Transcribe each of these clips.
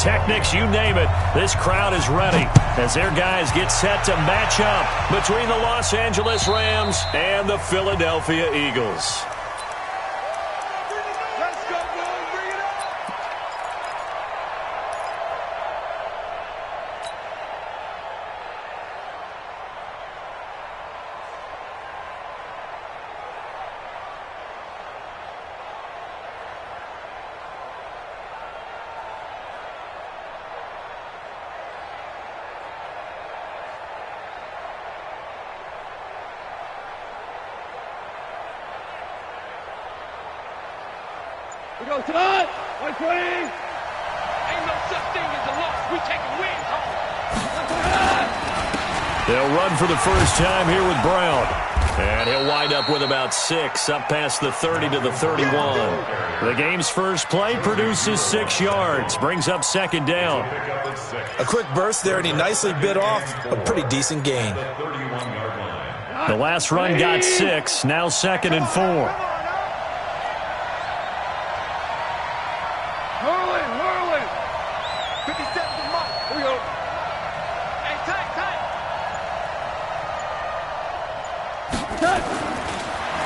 pyrotechnics, you name it. This crowd is ready as their guys get set to match up between the Los Angeles Rams and the Philadelphia Eagles. We go tonight. 120. Ain't no such thing as a loss. We taking wins home. They'll run for the first time here with Brown. And he'll wind up with about 6, up past the 30 to the 31. The game's first play produces 6 yards, brings up second down. A quick burst there, and he nicely bit off a pretty decent gain. The last run got 6, now second and 4.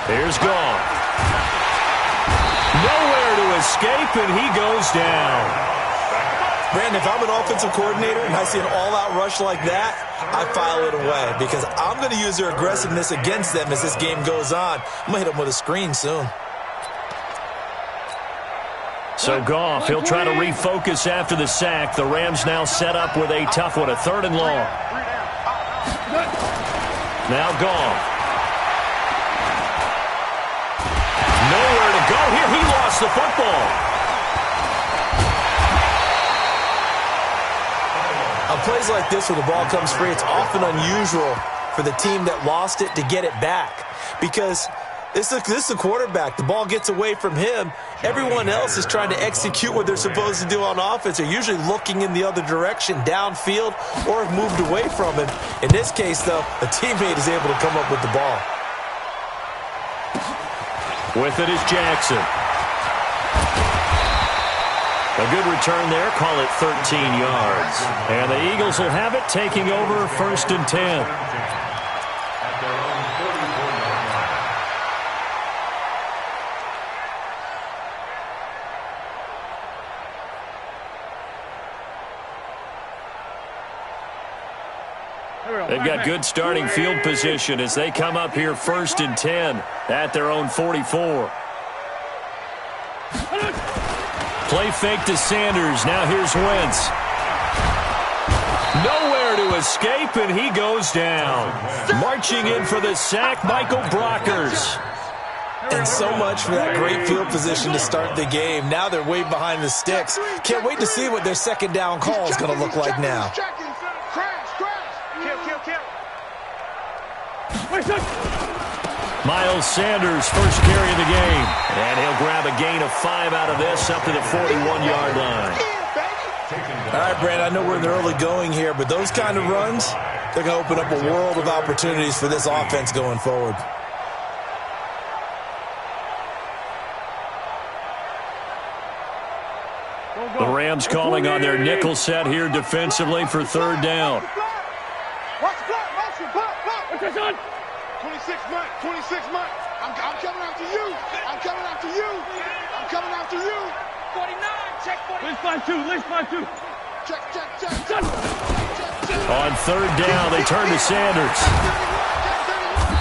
Here's Goff. Nowhere to escape, and he goes down. Brandon, if I'm an offensive coordinator and I see an all-out rush like that, I file it away because I'm going to use their aggressiveness against them as this game goes on. I'm going to hit them with a screen soon. So Goff, he'll try to refocus after the sack. The Rams now set up with a tough one, a 3rd and long. Now Goff. Nowhere to go here. He lost the football. On plays like this where the ball comes free, it's often unusual for the team that lost it to get it back because this is the quarterback. The ball gets away from him. Everyone else is trying to execute what they're supposed to do on offense. They're usually looking in the other direction, downfield, or have moved away from him. In this case, though, a teammate is able to come up with the ball. With it is Jackson. A good return there. Call it 13 yards. And the Eagles will have it, taking over 1st and 10. They've got good starting field position as they come up here 1st and 10 at their own 44. Play fake to Sanders. Now here's Wentz. Nowhere to escape, and he goes down. Marching in for the sack, Michael Brockers. And so much for that great field position to start the game. Now they're way behind the sticks. Can't wait to see what their second down call is going to look like now. Miles Sanders, first carry of the game. And he'll grab a gain of 5 out of this up to the 41-yard line. All right, Brad, I know we're in the early going here, but those kind of runs, they're going to open up a world of opportunities for this offense going forward. The Rams calling on their nickel set here defensively for 3rd down. Watch the block, What's your son? 26 months, 26 months. I'm coming after you. I'm coming after you. I'm coming after you. 49, check 49. Let's 5-2. Check. On 3rd down, they turn to Sanders.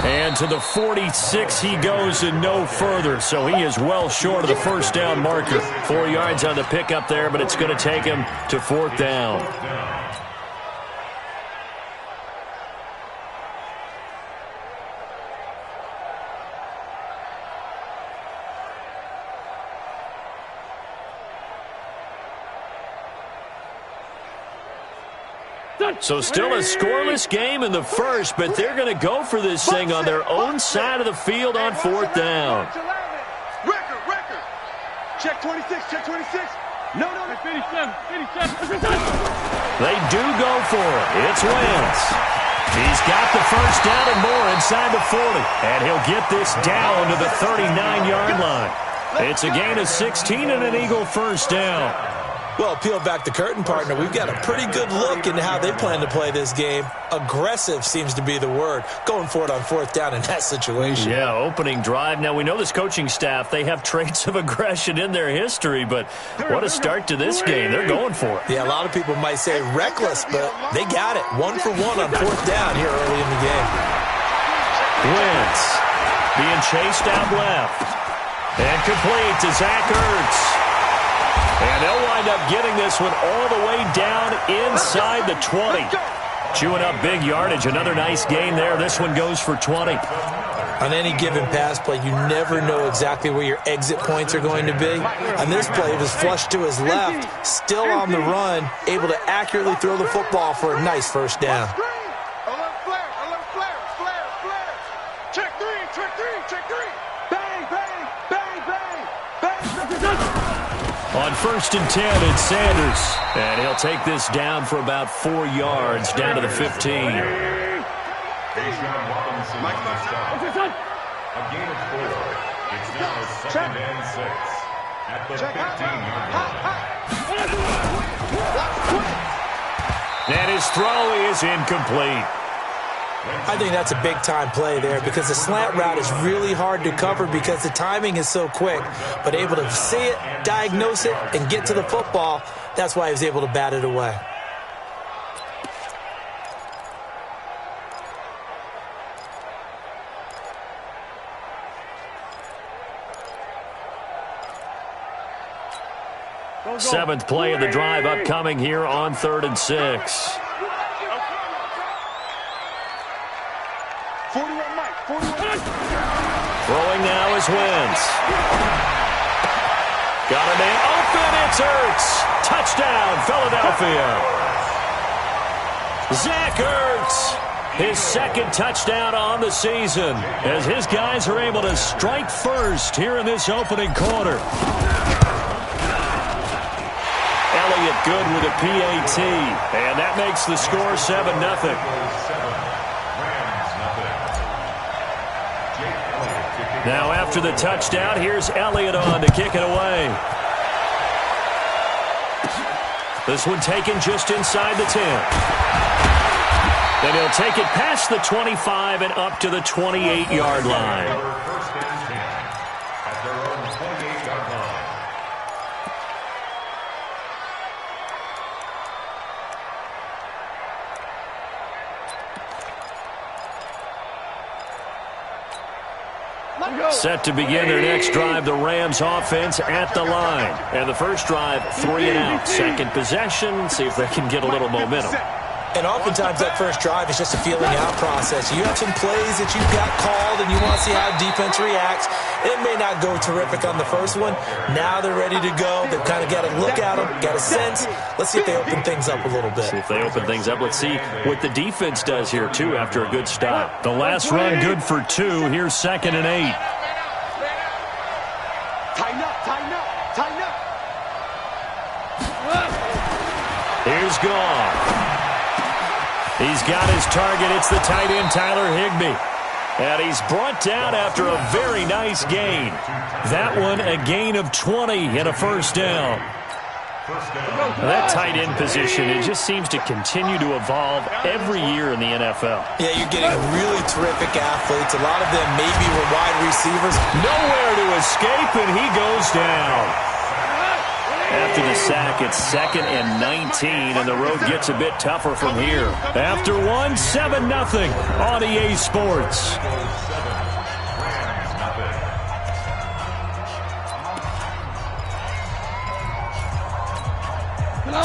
And to the 46 he goes and no further. So he is well short of the 1st down marker. 4 yards on the pickup there, but it's going to take him to 4th down. So still a scoreless game in the first, but they're going to go for this thing on their own side of the field on 4th down. Record. Check 26, check 26. No. 57. They do go for it. It's Wentz. He's got the first down and more inside the 40, and he'll get this down to the 39-yard line. It's a gain of 16 and an Eagle first down. Well, peel back the curtain, partner. We've got a pretty good look into how they plan to play this game. Aggressive seems to be the word. Going for it on fourth down in that situation. Yeah, opening drive. Now, we know this coaching staff, they have traits of aggression in their history, but what a start to this game. They're going for it. Yeah, a lot of people might say reckless, but they got it. 1 for 1 on fourth down here early in the game. Wentz being chased out left. And complete to Zach Ertz. And they'll wind up getting this one all the way down inside the 20. Chewing up big yardage. Another nice gain there. This one goes for 20. On any given pass play, you never know exactly where your exit points are going to be. On this play, it was flushed to his left, still on the run, able to accurately throw the football for a nice first down. On 1st and 10, it's Sanders. And he'll take this down for about 4 yards, down to the 15. A gain of 4. It's now 2nd and 6 at the 15-yard line. And his throw is incomplete. I think that's a big-time play there because the slant route is really hard to cover because the timing is so quick. But able to see it, diagnose it, and get to the football, that's why he was able to bat it away. Seventh play of the drive upcoming here on 3rd and 6. 41 Mike, 41. Throwing now is Wentz. Got a man open, it's Ertz. Touchdown, Philadelphia. Zach Ertz, his 2nd touchdown on the season as his guys are able to strike first here in this opening quarter. Elliott good with a PAT, and that makes the score 7-0. Now after the touchdown, here's Elliott on to kick it away. This one taken just inside the 10. Then he'll take it past the 25 and up to the 28-yard line. Set to begin their next drive, the Rams offense at the line. And the first drive, 3 and out. Second possession, see if they can get a little momentum. And oftentimes that first drive is just a feeling out process. You have some plays that you've got called and you want to see how defense reacts. It may not go terrific on the first one. Now they're ready to go. They've kind of got to look at them, got a sense. Let's see if they open things up a little bit. See if they open things up. Let's see what the defense does here, too, after a good stop. The last run good for 2. Here's 2nd and 8. Tighten up, tighten up, tighten up. Here's Goff. He's got his target. It's the tight end, Tyler Higbee. And he's brought down after a very nice gain. That one, a gain of 20 and a first down. That tight end position, it just seems to continue to evolve every year in the NFL. Yeah, you're getting really terrific athletes. A lot of them maybe were wide receivers. Nowhere to escape, and he goes down. After the sack, it's 2nd and 19, and the road gets a bit tougher from here. After 1, 7-0 on EA Sports.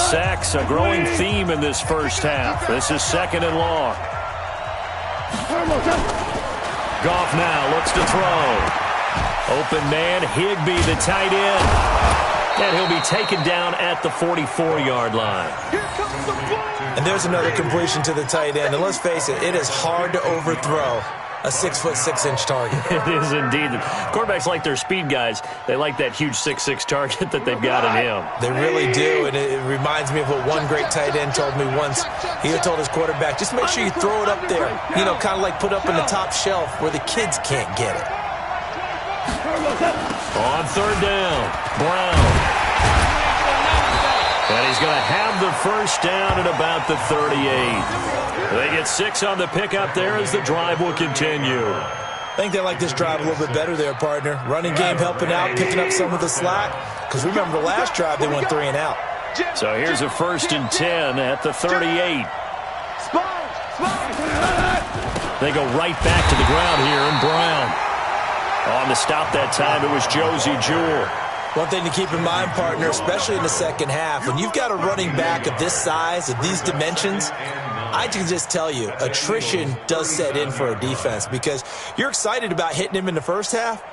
Sacks, a growing theme in this first half. This is 2nd and long. Goff now looks to throw. Open man, Higbee, the tight end. And he'll be taken down at the 44-yard line. And there's another completion to the tight end. And let's face it, it is hard to overthrow a 6'6" target. It is indeed. Quarterbacks like their speed guys. They like that huge 6'6" target that they've got in him. They really do, and it reminds me of what one great tight end told me once. He had told his quarterback, just make sure you throw it up there. You know, kind of like put up in the top shelf where the kids can't get it. On 3rd down, Brown. And he's going to have the first down at about the 38. They get 6 on the pickup there as the drive will continue. I think they like this drive a little bit better there, partner. Running game helping out, picking up some of the slack. Because remember the last drive, they went 3 and out. So here's a 1st and 10 at the 38. They go right back to the ground here, and Brown. On the stop that time, it was Josie Jewell. One thing to keep in mind, partner, especially in the second half, when you've got a running back of this size, of these dimensions, I can just tell you, attrition does set in for a defense because you're excited about hitting him in the first half,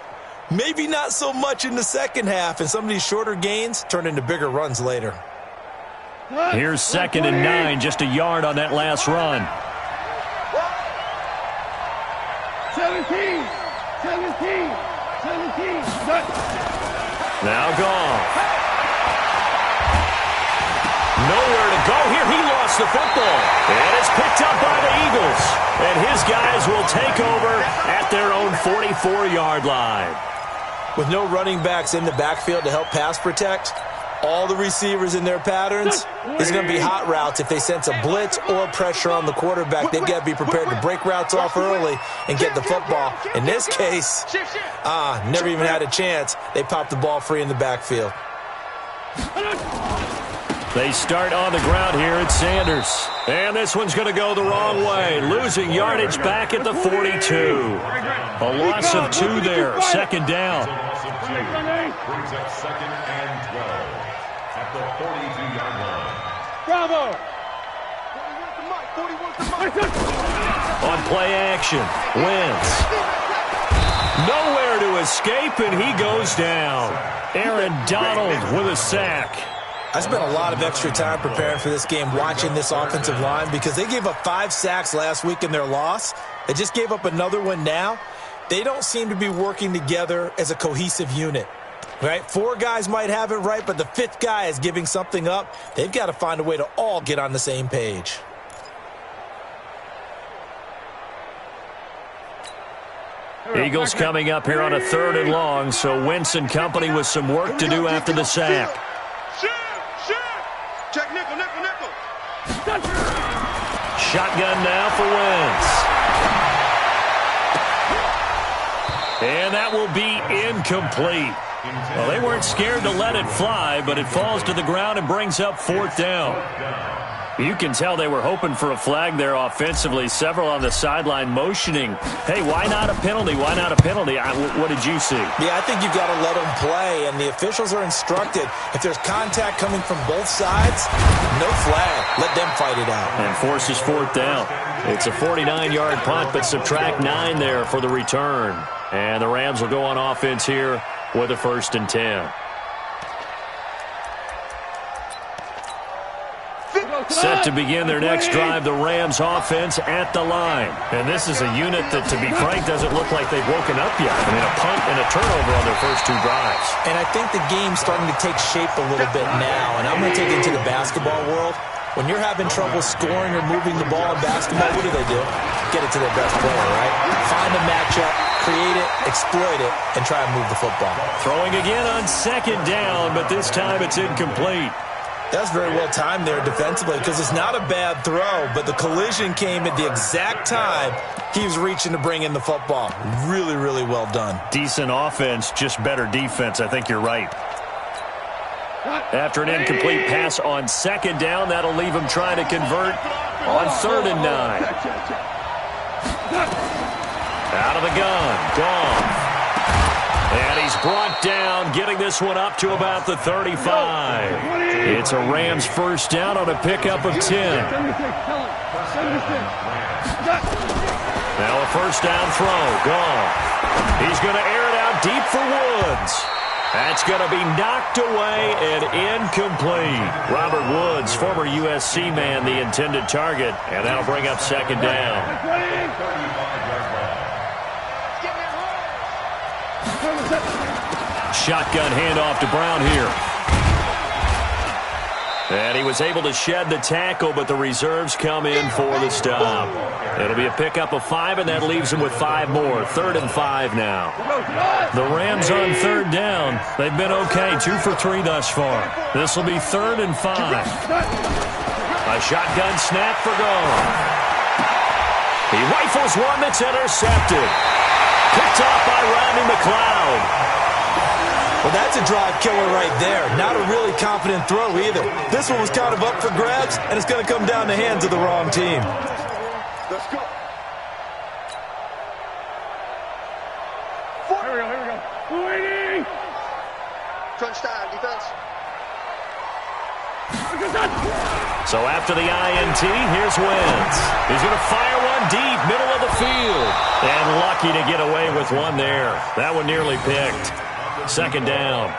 maybe not so much in the second half, and some of these shorter gains turn into bigger runs later. Here's 2nd and 9, just a yard on that last run. 17. Now gone. Nowhere to go here. He lost the football. And it's picked up by the Eagles. And his guys will take over at their own 44-yard line. With no running backs in the backfield to help pass protect, all the receivers in their patterns, it's going to be hot routes. If they sense a blitz or pressure on the quarterback, they've got to be prepared to break routes off early and get the football. In this case, never even had a chance. They popped the ball free in the backfield. They start on the ground here at Sanders. And this one's going to go the wrong way. Losing yardage back at the 42. A loss of 2 there. 2nd down. Brings up 2nd and 12 at the 42-yard line. Bravo! On play action, Wentz. Nowhere to escape, and he goes down. Aaron Donald with a sack. I spent a lot of extra time preparing for this game watching this offensive line because they gave up 5 sacks last week in their loss. They just gave up another one now. They don't seem to be working together as a cohesive unit. Right? 4 guys might have it right, but the 5th guy is giving something up. They've got to find a way to all get on the same page. Eagles coming up here on a 3rd and long, so Wentz and company with some work to do after the sack. Check nickel. Shotgun now for Wentz. And that will be incomplete. Well, they weren't scared to let it fly, but it falls to the ground and brings up 4th down. You can tell they were hoping for a flag there offensively. Several on the sideline motioning, hey, why not a penalty? Why not a penalty? What did you see? Yeah, I think you've got to let them play, and the officials are instructed. If there's contact coming from both sides, no flag. Let them fight it out. And forces 4th down. It's a 49-yard punt, but subtract 9 there for the return. And the Rams will go on offense here with a 1st and 10. Set to begin their next drive, the Rams offense at the line. And this is a unit that, to be frank, doesn't look like they've woken up yet. I mean, a punt and a turnover on their first 2 drives. And I think the game's starting to take shape a little bit now. And I'm going to take it to the basketball world. When you're having trouble scoring or moving the ball in basketball, what do? Get it to their best player, right? Find a matchup, create it, exploit it, and try and move the football. Throwing again on 2nd down, but this time it's incomplete. That's very well timed there defensively because it's not a bad throw, but the collision came at the exact time he was reaching to bring in the football. Really, really well done. Decent offense, just better defense. I think you're right. After an incomplete pass on 2nd down, that'll leave him trying to convert on 3rd and 9. Out of the gun, Goff. And he's brought down, getting this one up to about the 35. It's a Rams 1st down on a pickup of 10. Now a 1st down throw, Goff. He's going to air it out deep for Woods. That's going to be knocked away and incomplete. Robert Woods, former USC man, the intended target, and that'll bring up 2nd down. Shotgun handoff to Brown here. And he was able to shed the tackle, but the reserves come in for the stop. It'll be a pickup of 5, and that leaves him with 5 more. 3rd and 5 now. The Rams on 3rd down. They've been okay, 2 for 3 thus far. This will be 3rd and 5. A shotgun snap for goal. He rifles one that's intercepted. Picked off by Rodney McLeod. Well, that's a drive killer right there. Not a really confident throw either. This one was kind of up for grabs, and it's going to come down the hands of the wrong team. Let's go. Here we go. Waiting. Touchdown, defense. So after the INT, here's Wentz. He's going to fire one deep, middle of the field. And lucky to get away with one there. That one nearly picked. 2nd down.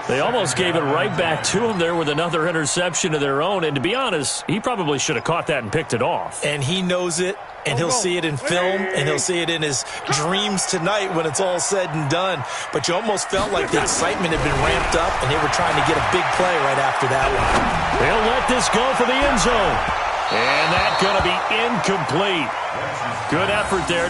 They almost gave it right back to him there with another interception of their own. And to be honest, he probably should have caught that and picked it off. And he knows it, and he'll see it in film, and he'll see it in his dreams tonight when it's all said and done. But you almost felt like the excitement had been ramped up, and they were trying to get a big play right after that one. They'll let this go for the end zone. And that's going to be incomplete. Good effort there.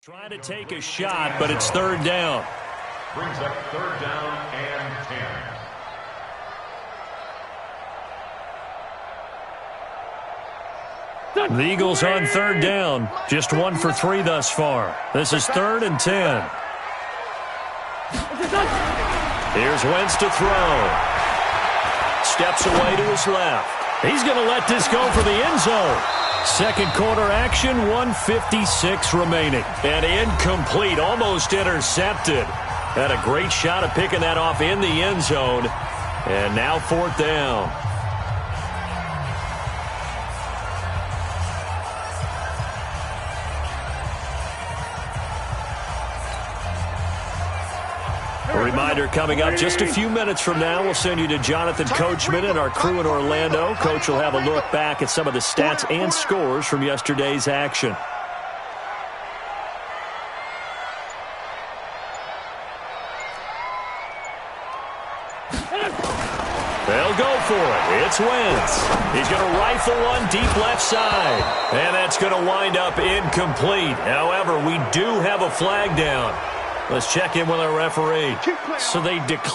Trying to take a shot, but it's 3rd down. Brings up 3rd down and 10. The Eagles on 3rd down. Just 1 for 3 thus far. This is 3rd and 10. Here's Wentz to throw. Steps away to his left. He's going to let this go for the end zone. 2nd quarter action, 1:56 remaining. And incomplete, almost intercepted. Had a great shot of picking that off in the end zone. And now 4th down. A reminder coming up just a few minutes from now, we'll send you to Jonathan Coachman and our crew in Orlando. Coach will have a look back at some of the stats and scores from yesterday's action. They'll go for it. It's Wentz. He's going to rifle one deep left side. And that's going to wind up incomplete. However, we do have a flag down. Let's check in with our referee. So they declare.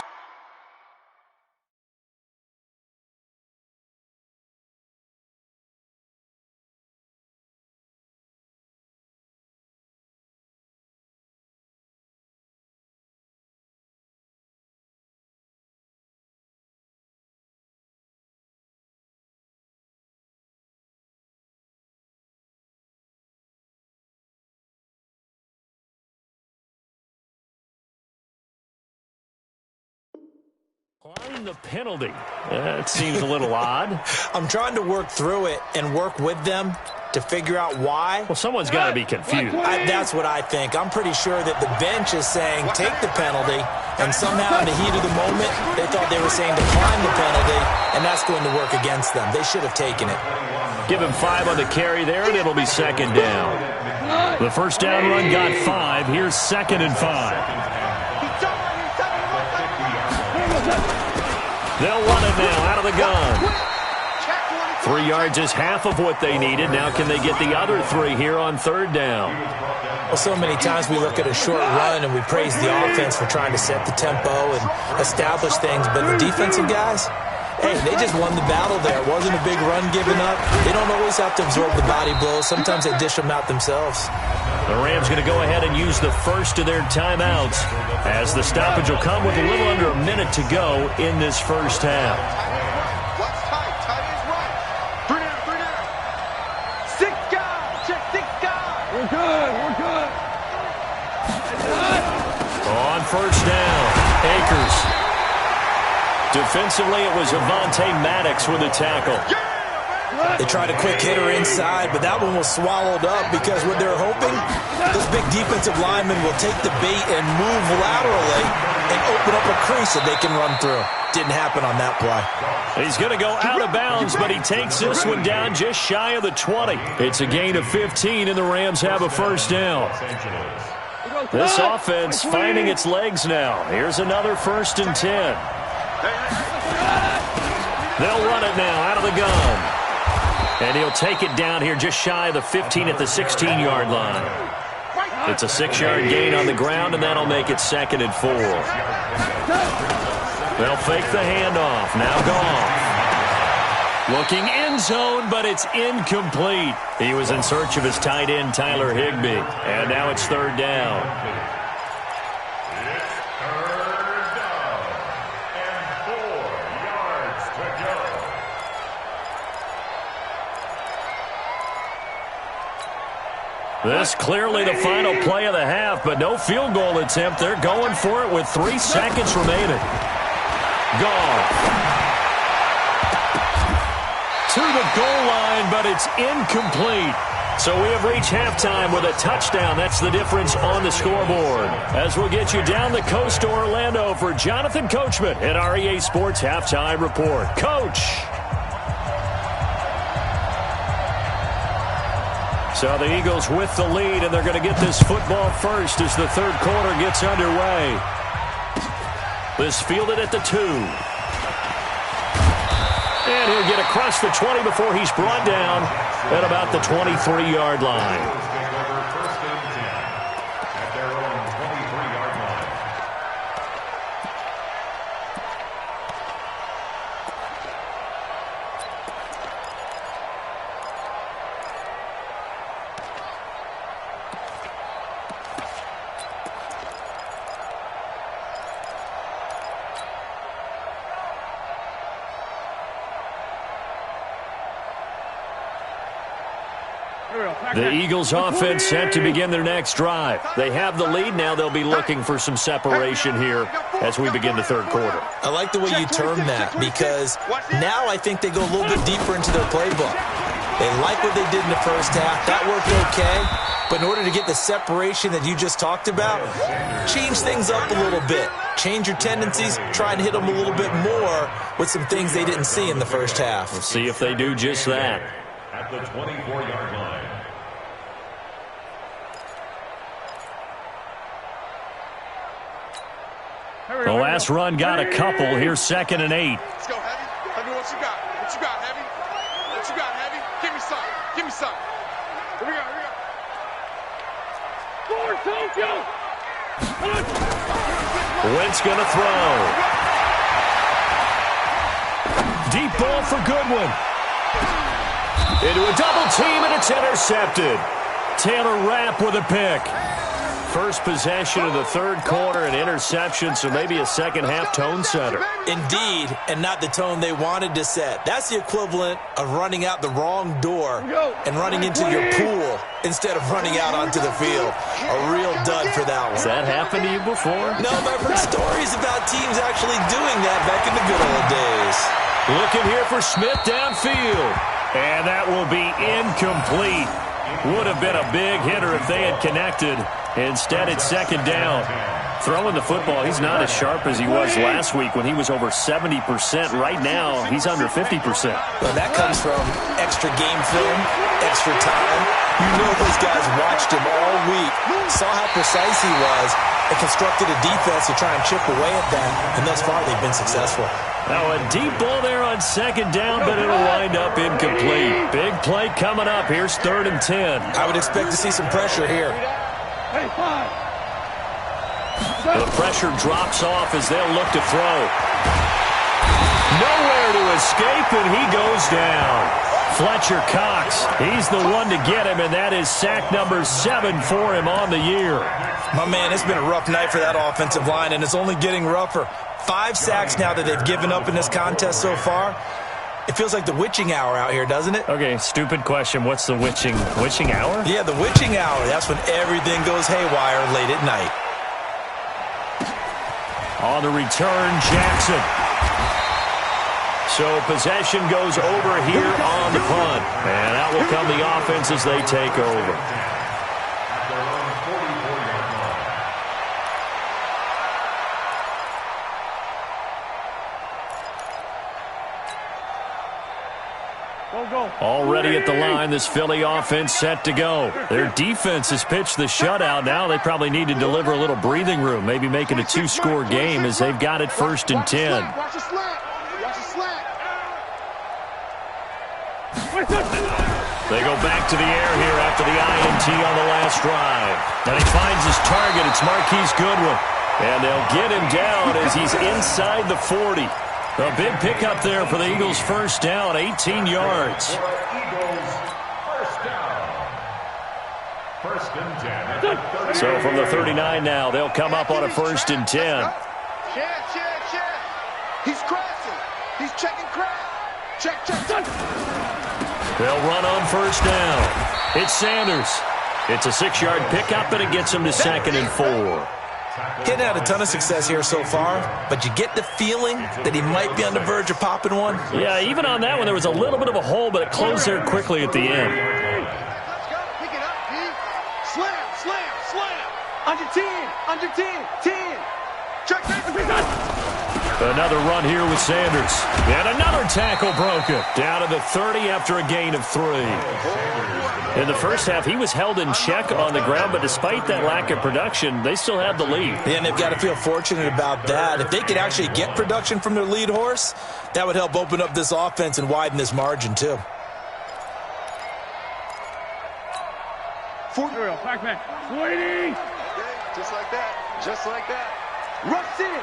Applying the penalty. That seems a little odd. I'm trying to work through it and work with them to figure out why. Well, someone's got to be confused. That's what I think. I'm pretty sure that the bench is saying take the penalty, and somehow in the heat of the moment, they thought they were saying decline the penalty, and that's going to work against them. They should have taken it. Give him 5 on the carry there, and it'll be 2nd down. The first down run got 5. Here's 2nd and 5. They'll run it now out of the gun. 3 yards is half of what they needed. Now can they get the other 3 here on 3rd down? Well, so many times we look at a short run and we praise the offense for trying to set the tempo and establish things, but the defensive guys, hey, they just won the battle there. It wasn't a big run given up. They don't always have to absorb the body blows. Sometimes they dish them out themselves. The Rams going to go ahead and use the first of their timeouts as the stoppage will come with a little under a minute to go in this first half. What's tight? Tight is right. 3 down. 6 guys. Check 6 guys. We're good. On first down, Akers. Defensively, it was Avonte Maddox with a tackle. They tried a quick hitter inside, but that one was swallowed up because what they're hoping, this big defensive lineman will take the bait and move laterally and open up a crease that they can run through. Didn't happen on that play. He's going to go out of bounds, but he takes this one down just shy of the 20. It's a gain of 15, and the Rams have a first down. This offense finding its legs now. Here's another 1st and 10. They'll run it now out of the gun. And he'll take it down here just shy of the 15 at the 16-yard line. It's a 6-yard gain on the ground, and that'll make it 2nd and 4. They'll fake the handoff. Now Goff. Looking end zone, but it's incomplete. He was in search of his tight end, Tyler Higbee. And now it's 3rd down. It's 3rd down and 4 yards to go. This clearly the final play of the half, but no field goal attempt. They're going for it with 3 seconds remaining. Goff. To the goal line, but it's incomplete. So we have reached halftime with a touchdown. That's the difference on the scoreboard. As we'll get you down the coast to Orlando for Jonathan Coachman at our EA Sports Halftime Report. Coach. So the Eagles with the lead, and they're going to get this football first as the 3rd quarter gets underway. This fielded at the 2. And he'll get across the 20 before he's brought down at about the 23-yard line. The Eagles offense set to begin their next drive. They have the lead. Now they'll be looking for some separation here as we begin the 3rd quarter. I like the way you term that because now I think they go a little bit deeper into their playbook. They like what they did in the first half. That worked okay. But in order to get the separation that you just talked about, change things up a little bit. Change your tendencies. Try and hit them a little bit more with some things they didn't see in the first half. We'll see if they do just that. At the 24-yard line. The last run got a couple. Here's 2nd and 8. Let's go, Heavy. Heavy, what you got? What you got, Heavy? What you got, Heavy? Give me some. Give me some. Here we go, here we go. Wentz going to throw. Deep ball for Goodwin. Into a double team, and it's intercepted. Taylor Rapp with a pick. First possession of the 3rd quarter, an interception, so maybe a second-half tone setter. Indeed, and not the tone they wanted to set. That's the equivalent of running out the wrong door and running into your pool instead of running out onto the field. A real dud for that one. Has that happened to you before? No, but I've heard stories about teams actually doing that back in the good old days. Looking here for Smith downfield. And that will be incomplete. Would have been a big hitter if they had connected. Instead, it's 2nd down. Throwing the football, he's not as sharp as he was last week when he was over 70%. Right now, he's under 50%. Well, that comes from extra game film, extra time. You know those guys watched him all week, saw how precise he was, and constructed a defense to try and chip away at that. And thus far, they've been successful. Now a deep ball there on 2nd down, but it'll wind up incomplete. Big play coming up. Here's 3rd and 10. I would expect to see some pressure here. The pressure drops off as they'll look to throw. Nowhere to escape, and he goes down. Fletcher Cox, he's the one to get him, and that is sack number 7 for him on the year. My man, it's been a rough night for that offensive line, and it's only getting rougher. 5 sacks now that they've given up in this contest so far. It feels like the witching hour out here, doesn't it? Okay, stupid question. What's the witching hour? Yeah, the witching hour. That's when everything goes haywire late at night. On the return, Jackson. So possession goes over here on the punt. And out will come the offense as they take over. Already at the line, this Philly offense set to go. Their defense has pitched the shutout. Now they probably need to deliver a little breathing room, maybe make it a two-score game as they've got it 1st and 10. Watch the slant. Watch the slant. They go back to the air here after the INT on the last drive. And he finds his target. It's Marquise Goodwin. And they'll get him down as he's inside the 40. A big pickup there for the Eagles' first down, 18 yards. So from the 39 now, they'll come up on a 1st and 10. He's crashing. He's checking crash. Check. They'll run on 1st down. It's Sanders. It's a 6-yard pickup, and it gets him to 2nd and 4. He hadn't had a ton of success here so far, but you get the feeling that he might be on the verge of popping one. Yeah, even on that one, there was a little bit of a hole, but it closed there quickly at the end. Let's go. Pick it up, D. Slam. Under 10. 10. Check. Another run here with Sanders. And another tackle broken. Down to the 30 after a gain of 3. In the first half, he was held in check on the ground, but despite that lack of production, they still have the lead. And they've got to feel fortunate about that. If they could actually get production from their lead horse, that would help open up this offense and widen this margin, too. Backman. Waiting. Just like that. Rush in.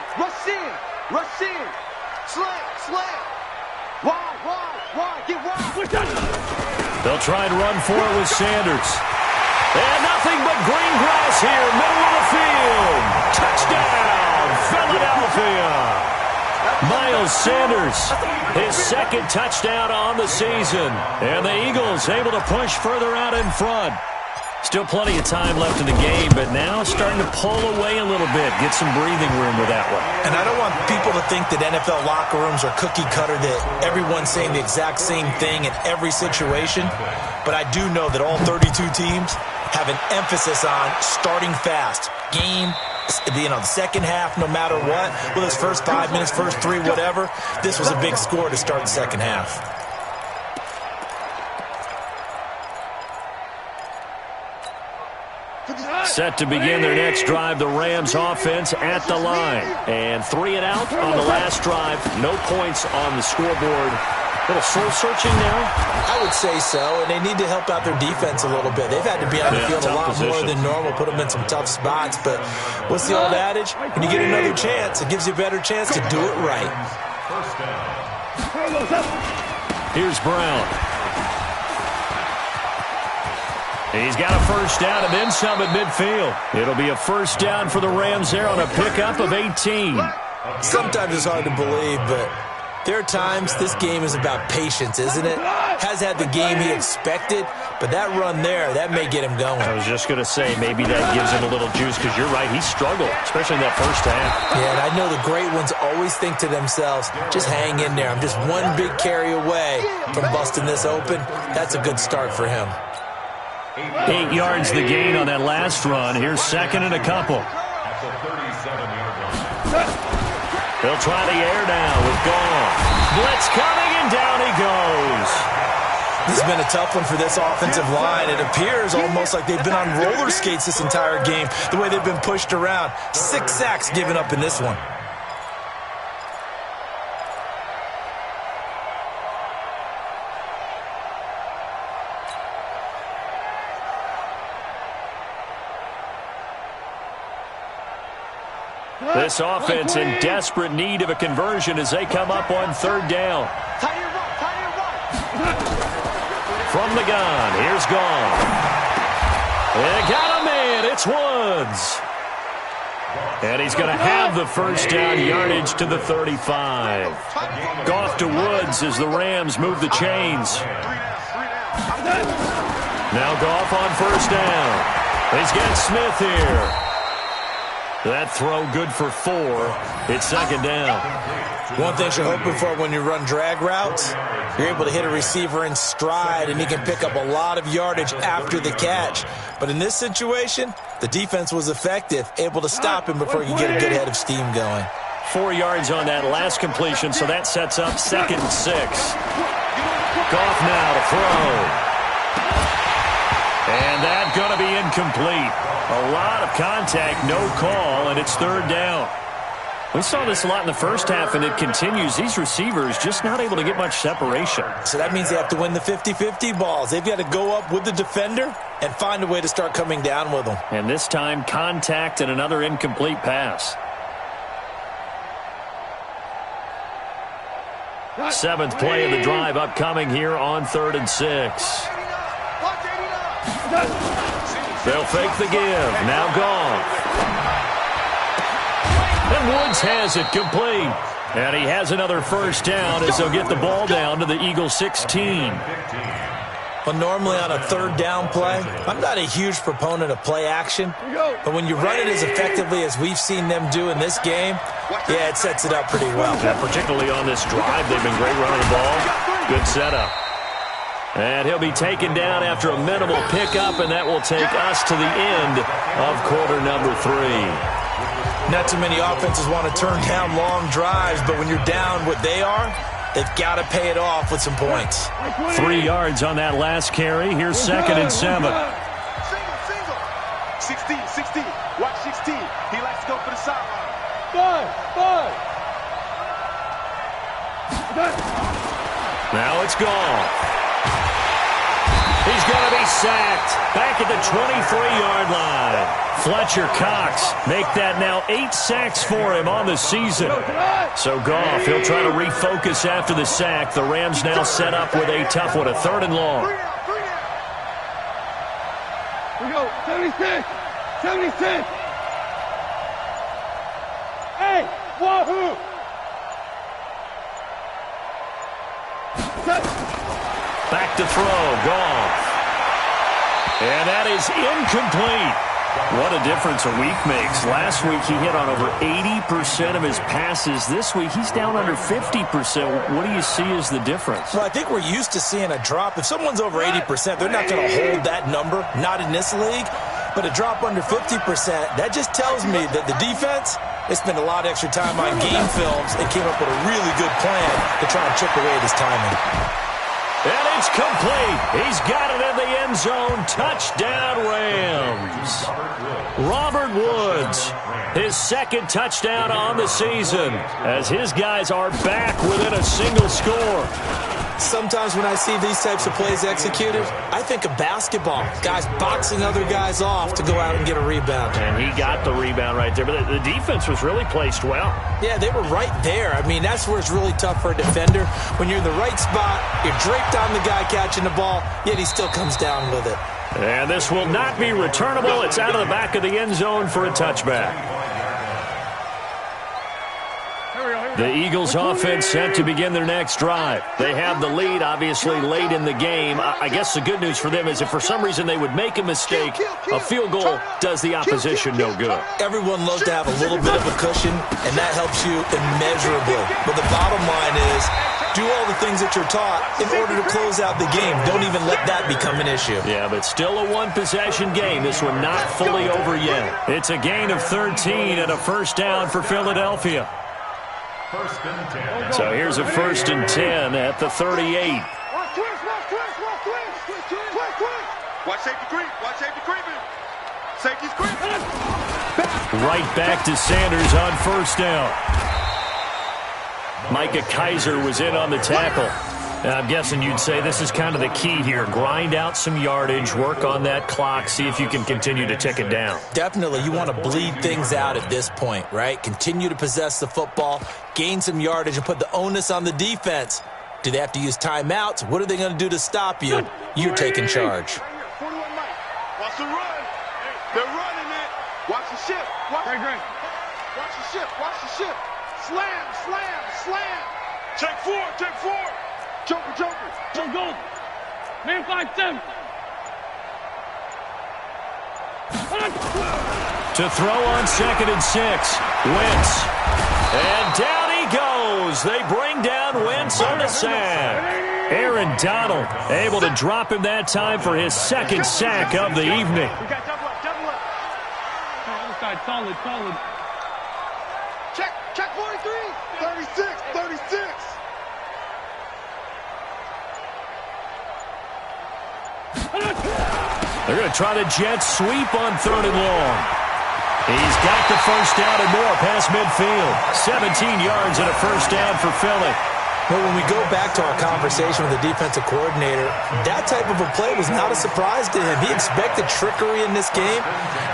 Slam. Wide. Get wide. They'll try and run for it with Sanders. And nothing but green grass here, middle of the field. Touchdown, Philadelphia. Miles Sanders, his 2nd touchdown on the season. And the Eagles able to push further out in front. Still plenty of time left in the game, but now starting to pull away a little bit, get some breathing room with that one. And I don't want people to think that NFL locker rooms are cookie cutter, that everyone's saying the exact same thing in every situation. But I do know that all 32 teams have an emphasis on starting fast. Game, the second half, no matter what, whether it's first 5 minutes, first 3, whatever, this was a big score to start the second half. Set to begin their next drive, the Rams offense at the line. And 3 and out on the last drive. No points on the scoreboard. A little soul-searching now? I would say so, and they need to help out their defense a little bit. They've had to be on the field a lot more than normal, put them in some tough spots. But what's the old adage? When you get another chance, it gives you a better chance to do it right. Here's Brown. He's got a first down and then some at midfield. It'll be a first down for the Rams there on a pickup of 18. Sometimes it's hard to believe, but there are times this game is about patience, isn't it? Has had the game he expected, but that run there, that may get him going. I was just going to say, maybe that gives him a little juice, because you're right, he struggled, especially in that first half. Yeah, and I know the great ones always think to themselves, just hang in there. I'm just one big carry away from busting this open. That's a good start for him. 8 yards the gain on that last run. Here's 2nd and a couple. They'll try the air now with Gall. Blitz coming, and down he goes. This has been a tough one for this offensive line. It appears almost like they've been on roller skates this entire game, the way they've been pushed around. 6 sacks given up in this one. This offense in desperate need of a conversion as they come up on 3rd down. From the gun, here's Gall. They got a man, it's Woods. And he's going to have the first down, yardage to the 35. Goff to Woods as the Rams move the chains. Now Goff on 1st down. He's got Smith here. That throw good for 4. It's second down. One thing you're hoping for when you run drag routes, you're able to hit a receiver in stride, and he can pick up a lot of yardage after the catch. But in this situation, the defense was effective, able to stop him before he could get a good head of steam going. 4 yards on that last completion, so that sets up 2nd and 6. Goff now to throw. And that's going to be incomplete. A lot of contact, no call, and it's 3rd down. We saw this a lot in the first half, and it continues. These receivers just not able to get much separation. So that means they have to win the 50-50 balls. They've got to go up with the defender and find a way to start coming down with them. And this time, contact and another incomplete pass. 7th play of the drive upcoming here on 3rd and 6. They'll fake the give. Now Goff. And Woods has it complete. And he has another first down as they'll get the ball down to the Eagles 16. Well, normally on a 3rd down play, I'm not a huge proponent of play action. But when you run it as effectively as we've seen them do in this game, yeah, it sets it up pretty well. And particularly on this drive, they've been great running the ball. Good setup. And he'll be taken down after a minimal pickup, and that will take us to the end of quarter number 3. Not too many offenses want to turn down long drives, but when you're down what they are, they've got to pay it off with some points. 3 yards on that last carry. Here's 2nd and 7. Single. 16. Watch 16. He likes to go for the sideline. Now it's gone. He's going to be sacked back at the 23-yard line. Fletcher Cox make that now 8 sacks for him on the season. So Goff, he'll try to refocus after the sack. The Rams now set up with a tough one, a 3rd and long. We go, 76. Hey, wahoo! Back to throw, Goff. And that is incomplete. What a difference a week makes. Last week he hit on over 80% of his passes. This week he's down under 50%. What do you see as the difference? Well, I think we're used to seeing a drop. If someone's over 80%, they're not going to hold that number, not in this league. But a drop under 50%, that just tells me that the defense, they spent a lot of extra time on game films and came up with a really good plan to try and chip away at his timing. And it's complete. He's got it in the end zone. Touchdown, Rams. Robert Woods, his 2nd touchdown on the season as his guys are back within a single score. Sometimes when I see these types of plays executed, I think of basketball. Guys boxing other guys off to go out and get a rebound. And he got the rebound right there. But the defense was really placed well. Yeah, they were right there. I mean, that's where it's really tough for a defender. When you're in the right spot, you're draped on the guy catching the ball, yet he still comes down with it. And this will not be returnable. It's out of the back of the end zone for a touchback. The Eagles offense set to begin their next drive. They have the lead, obviously, late in the game. I guess the good news for them is if for some reason they would make a mistake, a field goal does the opposition no good. Everyone loves to have a little bit of a cushion, and that helps you immeasurably. But the bottom line is, do all the things that you're taught in order to close out the game. Don't even let that become an issue. Yeah, but still a one-possession game. This one not fully over yet. It's a gain of 13 and a first down for Philadelphia. So here's a 1st and 10 at the 38. Watch safety creep. Watch safety creeping. Safety's creeping. Right back to Sanders on 1st down. Micah Kaiser was in on the tackle. And I'm guessing you'd say this is kind of the key here. Grind out some yardage, work on that clock, see if you can continue to tick it down. Definitely. You want to bleed things out at this point, right? Continue to possess the football, gain some yardage, and put the onus on the defense. Do they have to use timeouts? What are they going to do to stop you? You're taking charge. Watch the run. They're running it. Watch the shift. Watch the shift. Watch the shift. Slam. Check four. Joker. Go. Man 5-7. To throw on 2nd and 6. Wentz. And down he goes. They bring down Wentz on a sack. Aaron Donald able to drop him that time for his 2nd sack of the evening. Solid. Check 43. 36. They're going to try the jet sweep on 3rd and long. He's got the first down and more past midfield. 17 yards and a first down for Philly. But when we go back to our conversation with the defensive coordinator, that type of a play was not a surprise to him. He expected trickery in this game,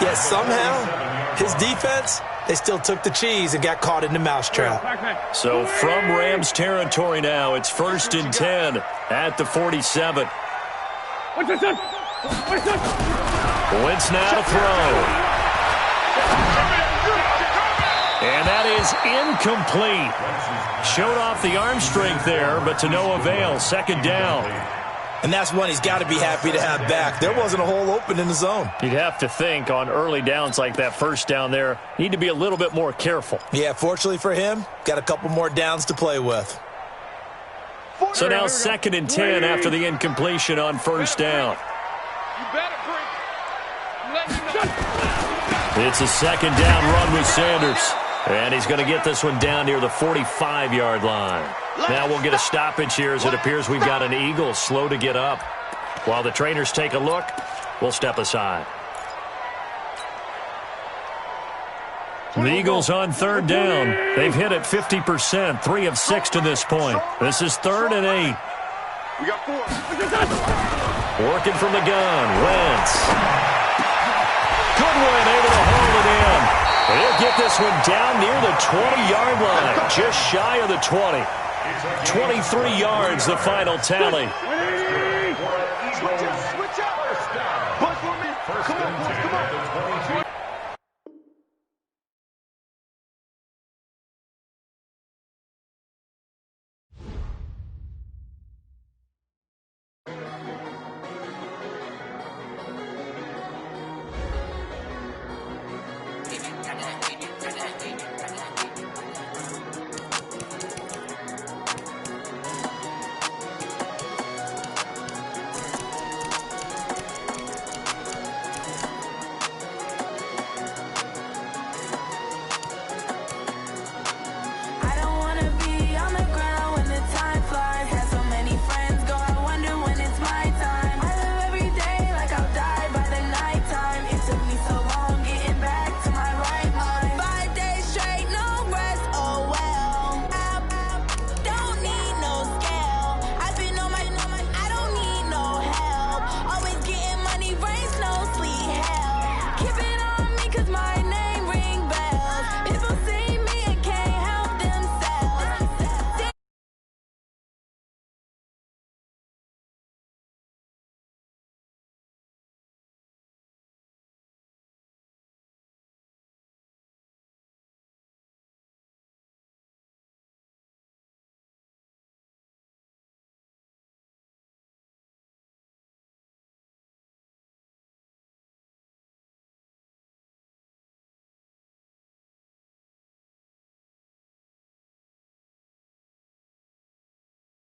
yet somehow his defense, they still took the cheese and got caught in the mousetrap. So from Rams territory now, it's 1st and 10 at the 47. Wentz now to throw. And that is incomplete. Showed off the arm strength there, but to no avail. 2nd down. And that's one he's got to be happy to have back. There wasn't a hole open in the zone. You'd have to think on early downs like that first down there, need to be a little bit more careful. Yeah, fortunately for him, got a couple more downs to play with. So now 2nd and 10 after the incompletion on 1st down. It's a 2nd down run with Sanders. And he's going to get this one down near the 45-yard line. Now we'll get a stoppage here as it appears we've got an Eagle slow to get up. While the trainers take a look, we'll step aside. The Eagles on 3rd down. They've hit it 50%, 3 of 6 to this point. This is 3rd and 8. We got 4. Working from the gun, Wentz. Goodwin able to hold it in. They'll get this one down near the 20-yard line, just shy of the 20. 23 yards, the final tally. Switch up.